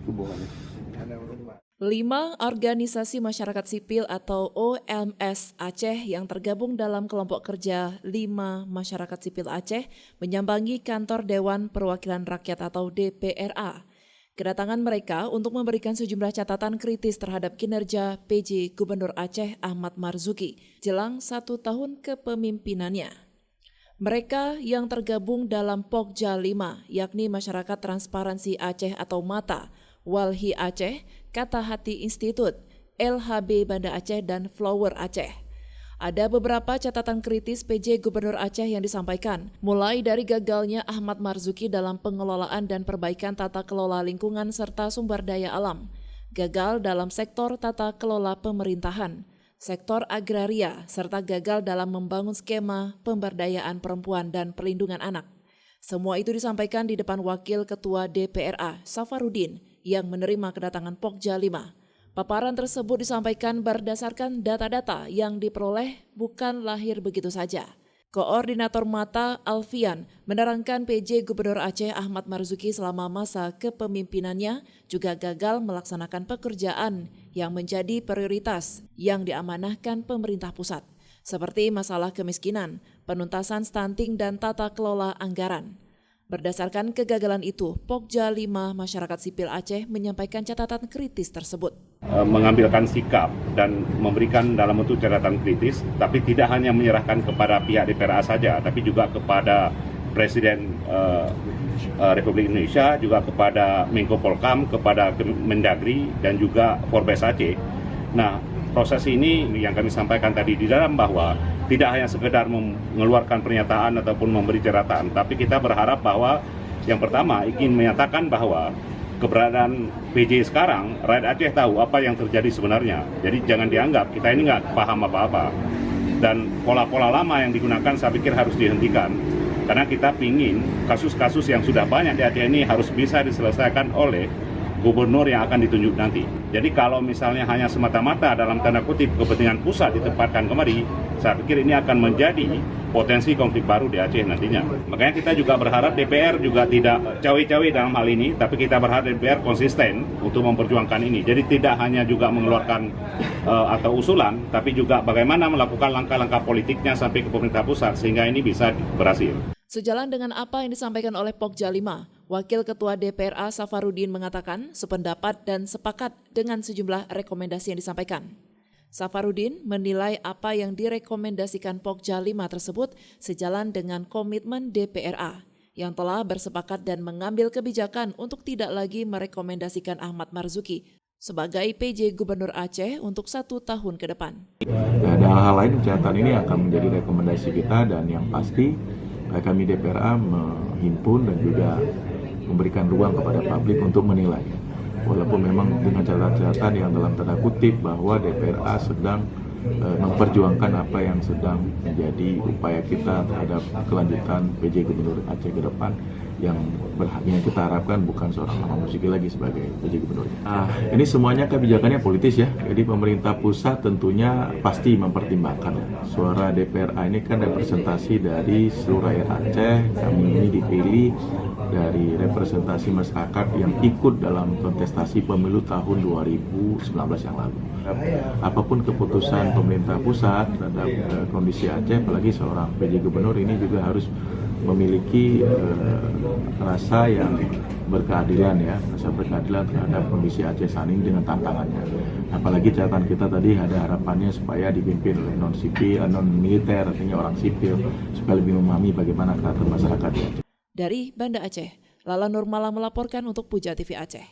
5 organisasi masyarakat sipil atau OMS Aceh yang tergabung dalam kelompok kerja 5 masyarakat sipil Aceh menyambangi kantor Dewan Perwakilan Rakyat atau DPRA. Kedatangan mereka untuk memberikan sejumlah catatan kritis terhadap kinerja PJ Gubernur Aceh Ahmad Marzuki jelang 1 tahun kepemimpinannya. Mereka yang tergabung dalam Pokja 5, yakni Masyarakat Transparansi Aceh atau MATA, Walhi Aceh, Kata Hati Institute, LHB Banda Aceh, dan Flower Aceh. Ada beberapa catatan kritis PJ Gubernur Aceh yang disampaikan, mulai dari gagalnya Ahmad Marzuki dalam pengelolaan dan perbaikan tata kelola lingkungan serta sumber daya alam, gagal dalam sektor tata kelola pemerintahan, sektor agraria, serta gagal dalam membangun skema pemberdayaan perempuan dan perlindungan anak. Semua itu disampaikan di depan Wakil Ketua DPRA, Safarudin, yang menerima kedatangan Pokja 5. Paparan tersebut disampaikan berdasarkan data-data yang diperoleh bukan lahir begitu saja. Koordinator MATA Alfian menerangkan PJ Gubernur Aceh Ahmad Marzuki selama masa kepemimpinannya juga gagal melaksanakan pekerjaan yang menjadi prioritas yang diamanahkan pemerintah pusat, seperti masalah kemiskinan, penuntasan stunting, dan tata kelola anggaran. Berdasarkan kegagalan itu, Pokja 5 Masyarakat Sipil Aceh menyampaikan catatan kritis tersebut. Mengambilkan sikap dan memberikan dalam bentuk catatan kritis, tapi tidak hanya menyerahkan kepada pihak DPRA saja, tapi juga kepada Presiden Republik Indonesia, juga kepada Menko Polkam, kepada Mendagri, dan juga Forbes Aceh. Nah, proses ini yang kami sampaikan tadi di dalam bahwa tidak hanya sekedar mengeluarkan pernyataan ataupun memberi catatan, tapi kita berharap bahwa yang pertama ingin menyatakan bahwa keberadaan PJ sekarang, rakyat Aceh tahu apa yang terjadi sebenarnya. Jadi jangan dianggap kita ini nggak paham apa-apa. Dan pola-pola lama yang digunakan saya pikir harus dihentikan. Karena kita ingin kasus-kasus yang sudah banyak di Aceh ini harus bisa diselesaikan oleh gubernur yang akan ditunjuk nanti. Jadi kalau misalnya hanya semata-mata dalam tanda kutip kepentingan pusat ditempatkan kemari, saya pikir ini akan menjadi potensi konflik baru di Aceh nantinya. Makanya kita juga berharap DPR juga tidak cawe-cawe dalam hal ini, tapi kita berharap DPR konsisten untuk memperjuangkan ini. Jadi tidak hanya juga mengeluarkan atau usulan, tapi juga bagaimana melakukan langkah-langkah politiknya sampai ke pemerintah pusat sehingga ini bisa berhasil. Sejalan dengan apa yang disampaikan oleh Pokja 5, Wakil Ketua DPRA Safarudin mengatakan sependapat dan sepakat dengan sejumlah rekomendasi yang disampaikan. Safarudin menilai apa yang direkomendasikan Pokja 5 tersebut sejalan dengan komitmen DPRA yang telah bersepakat dan mengambil kebijakan untuk tidak lagi merekomendasikan Ahmad Marzuki sebagai PJ Gubernur Aceh untuk 1 tahun ke depan. Dan hal-hal lain catatan ini akan menjadi rekomendasi kita, dan yang pasti kami DPRA menghimpun dan juga memberikan ruang kepada publik untuk menilai. Walaupun memang dengan catatan yang dalam tanda kutip bahwa DPRA sedang memperjuangkan apa yang sedang menjadi upaya kita terhadap kelanjutan PJ Gubernur Aceh ke depan, yang kita harapkan bukan seorang Ahmad Marzuki lagi sebagai PJ Gubernur. Ini semuanya kebijakannya politis ya, jadi pemerintah pusat tentunya pasti mempertimbangkan. Suara DPRA ini kan representasi dari seluruh rakyat Aceh, kami ini dipilih dari representasi masyarakat yang ikut dalam kontestasi pemilu tahun 2019 yang lalu. Apapun keputusan pemerintah pusat terhadap kondisi Aceh, apalagi seorang PJ Gubernur ini juga harus memiliki rasa yang berkeadilan ya, rasa berkeadilan terhadap kondisi Aceh saat ini dengan tantangannya. Apalagi catatan kita tadi ada harapannya supaya dipimpin oleh non-sipil, non-militer, artinya orang sipil, supaya lebih memahami bagaimana karakter masyarakat di Aceh. Dari Banda Aceh, Lala Nurmala melaporkan untuk Puja TV Aceh.